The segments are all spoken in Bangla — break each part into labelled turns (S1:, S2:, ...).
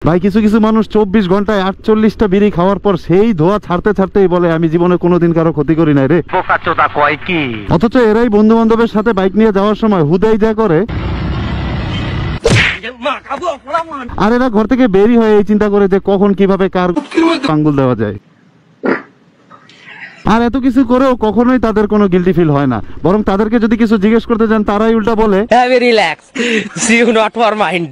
S1: ভাই কিছু কিছু মানুষ 24 ঘন্টায় 48টা বিড়ি খাওয়ার পর সেই ধোয়া ছাড়তে ছাড়তেই বলে আমি জীবনে কোনোদিন কারো ক্ষতি করি নাই রে। অথচ এরাই বন্ধু বান্ধবের সাথে বাইক নিয়ে যাওয়ার সময় হুদাই যা করে, আর এরা ঘর থেকে বেরি হয়ে এই চিন্তা করে যে কখন কিভাবে কার আঙ্গুল দেওয়া যায়। আর এত কিছু করেও কখনোই তাদের কোনো গিল্টি ফিল হয় না, বরং তাদেরকে যদি কিছু জিজ্ঞেস করতে যান তারাই উল্টা বলে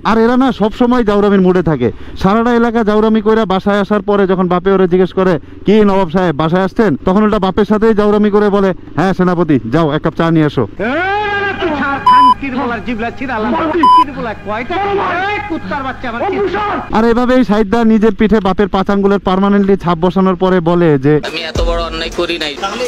S1: আর এরা না সব সময় জাউরামির মুডে থাকে। সারাটা এলাকা জাউরামি কইরা বাসায় আসার পরে যখন বাপে ওরে জিজ্ঞেস করে কি নবাব সাহেব বাসায় আসছেন, তখন ওটা বাপের সাথেই জাউরামি করে বলে হ্যাঁ সেনাপতি যাও এক কাপ চা নিয়ে এসো। আর এভাবেই সাইদা নিজের পিঠে বাপের 5 আঙ্গুলের পার্মানেন্টলি ছাপ বসানোর পরে বলে যে
S2: আমি এত বড় অন্যায় করি নাই। তাহলে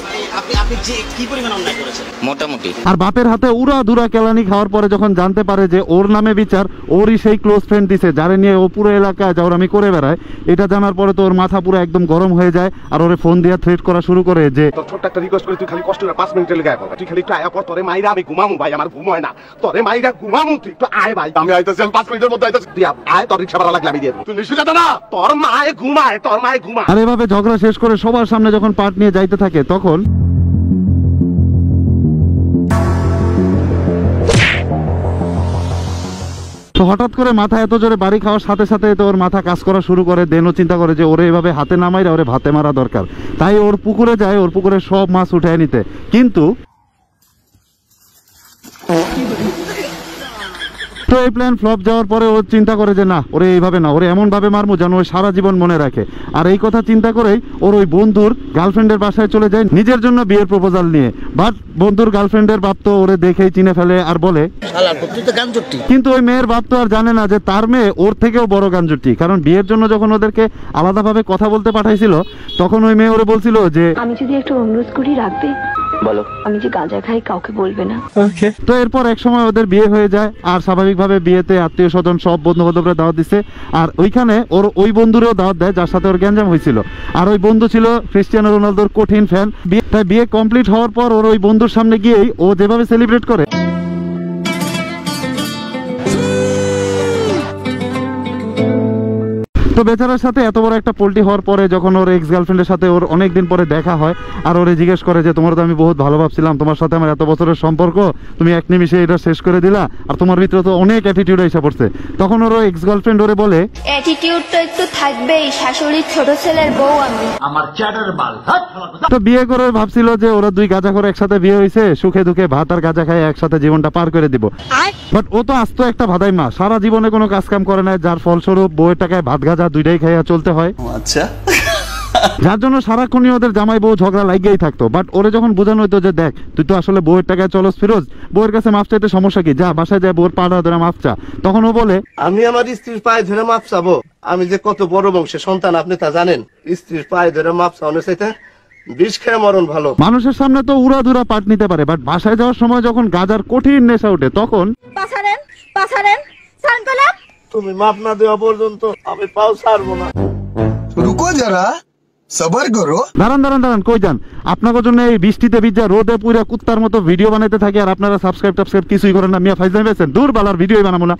S2: আপনি যে কি পরিমাণ অন্যায় করেছেন মোটামুটি।
S1: আর বাপের হাতে উড়া দুরা কেলানি খাওয়ার পরে যখন জানতে পারে যে ওর নামে বিচার ওরই সেই ক্লোজ ফ্রেন্ড দিছে যারে নিয়ে ও পুরো এলাকায় জাউরামি করে বেড়ায়, এটা জানার পরে তো ওর মাথা পুরো একদম গরম হয়ে যায় আর ওরে ফোন দিয়ে থ্রেট করা শুরু করে যে
S3: ছোট্ট একটা রিকোয়েস্ট করে তুই খালি কষ্ট করে 5 মিনিটের লেগে আয়, তুই খালি একটু আয় পর তোরে মাইরা আমি ঘুমামু ভাই, আমার ঘুম হয় না, তোরে মাইরা ঘুমামু, তুই একটু আয় ভাই। আমি আইতাছি 5 মিনিটের মধ্যে আইতাছি, তুই আয়, তোর রিকশা ভাড়া লাগলে আমি দিয়ে দেব, তুই নিশ্চয় যাবে না, তোর মায়ে ঘুমায়, তোর মায়ে ঘুমায়। আর
S1: এভাবে ঝগড়া শেষ করে সবার সামনে যখন পার্ট নিয়ে যাইতে থাকে তখন তো হঠাৎ করে মাথা এত জোরে বাড়ি খাওয়ার সাথে সাথে তো ওর মাথা কাজ করা শুরু করে। দেনও চিন্তা করে যে ওরে এভাবে হাতে নামাইরা ওরে ভাতে মারা দরকার, তাই ওর পুকুরে যায় ওর পুকুরে সব মাছ উঠায় নিতে। কিন্তু তো এই প্ল্যান ফ্লপ যাওয়ার পরে ও চিন্তা করে যে না ওরে এইভাবে না, ওরে এমন ভাবে মারবো যেন ওই সারা জীবন মনে রাখে। আর এই কথা চিন্তা করেই ওর ওই বন্ধুর গার্লফ্রেন্ডের বাসায় চলে যায় নিজের জন্য বিয়ের প্রপোজাল নিয়ে। বাট বন্ধুর গার্লফ্রেন্ডের বাপ তো ওরে দেখেই চিনে ফেলে আর বলে কিন্তু ওই মেয়ের বাপ তো আর জানে না যে তার মেয়ে ওর থেকেও বড় গাঞ্জুটি, কারণ বিয়ের জন্য যখন ওদেরকে আলাদাভাবে কথা বলতে পাঠাইছিল তখন ওই মেয়ে ওরে বলছিল যে
S4: আমি যদি একটু অনুরোধ করি রাখবে, বলো আমি যে গাঁজা খাই কাউকে বলবে না।
S1: তো এরপর এক সময় ওদের বিয়ে হয়ে যায় আর স্বাভাবিকভাবে বিয়েতে আত্মীয় স্বজন সব বন্ধু বান্ধবরা দাওয়াত দিচ্ছে। আর ওইখানে ওর ওই বন্ধুরেও দাওয়াত দেয় যার সাথে ওর গ্যাঞ্জাম হয়েছিল। আর ওই বন্ধু ছিল ক্রিস্টিয়ানো রোনালদোর কঠিন ফ্যান। তাই বিয়ে কমপ্লিট হওয়ার পর ওর ওই বন্ধুর সামনে গিয়েই ও যেভাবে সেলিব্রেট করে তো বেচারার সাথে এত বড় একটা পোল্টি হওয়ার পরে যখন ওর এক্স গার্লফ্রেন্ডের সাথে ওর অনেকদিন পরে দেখা হয় আর ওরে জিজ্ঞেস করে যে তোমার তো আমি বহুত ভালো ভাবছিলাম, তোমার সাথে আমার এত বছরের সম্পর্ক, তুমি এক নিমিষে এটা শেষ করে দিলা, আর তোমার ভিতরে তো অনেক অ্যাটিটিউড এসে পড়ছে। তখন ওর এক্স গার্লফ্রেন্ড ওরে বলে
S4: অ্যাটিটিউড তো একটু থাকবেই, শাশুড়ির ছোট ছেলের বউ আমি, আমার চ্যাটার বাল।
S1: তো বিয়ে করে ভাবছিল যে ওরা দুই গাঁজা করে একসাথে বিয়ে হয়েছে, সুখে দুঃখে ভাত আর গাঁজা খায় একসাথে জীবনটা পার করে দিব। বাট ও তো আস্ত একটা ভাদাই মা, সারা জীবনে কোনো কাজ কাম করে না, যার ফলস্বরূপ বউয়ের টাকায় ভাত গাঁজা দুইটাই খাইয়া চলতে হয়।
S2: আচ্ছা,
S1: যার জন্য সারাক্ষণই ওদের জামাই বউ ঝগড়া লাগিয়েই থাকতো। বাট ওরে যখন বোঝানো হইতো যে দেখ তুই তো আসলে বউয়ের টাকায় চলস ফিরোজ, বউয়ের কাছে মাফ চাইতে সমস্যা কি, যা বাসায় যায় বউয়ের পাড়া ধরে মাফ চা, তখন ও বলে
S5: আমি আমার স্ত্রীর পায়ে ধরে মাপ চাবো? আমি যে কত বড় বংশের সন্তান আপনি তা জানেন? স্ত্রীর পায়ে ধরে মাপ চাওয়ানোর চাইতে বিষ খেয়ে মরণ ভালো।
S1: মানুষের সামনে তো উড়া ধুরা পাট নিতে পারে, বাট বাসায় যাওয়ার সময় যখন গাজার কঠিন নেশা ওঠে তখন
S5: তুমি মাপ না দেওয়া পর্যন্ত আমি পাও ছাড়বো না।
S6: রুকো যারা, সবার করো।
S1: দাঁড়ান দাঁড়ান দাঁড়ান, কই যান? আপনাদের জন্য এই বৃষ্টিতে ভিজা রোদে পুরা কুত্তার মতো ভিডিও বানাইতে থাকি আর আপনারা সাবস্ক্রাইব কিছুই করেন না। মিয়া ফাইজলামি পেয়েছেন, দূর বালার ভিডিও বানাবো না।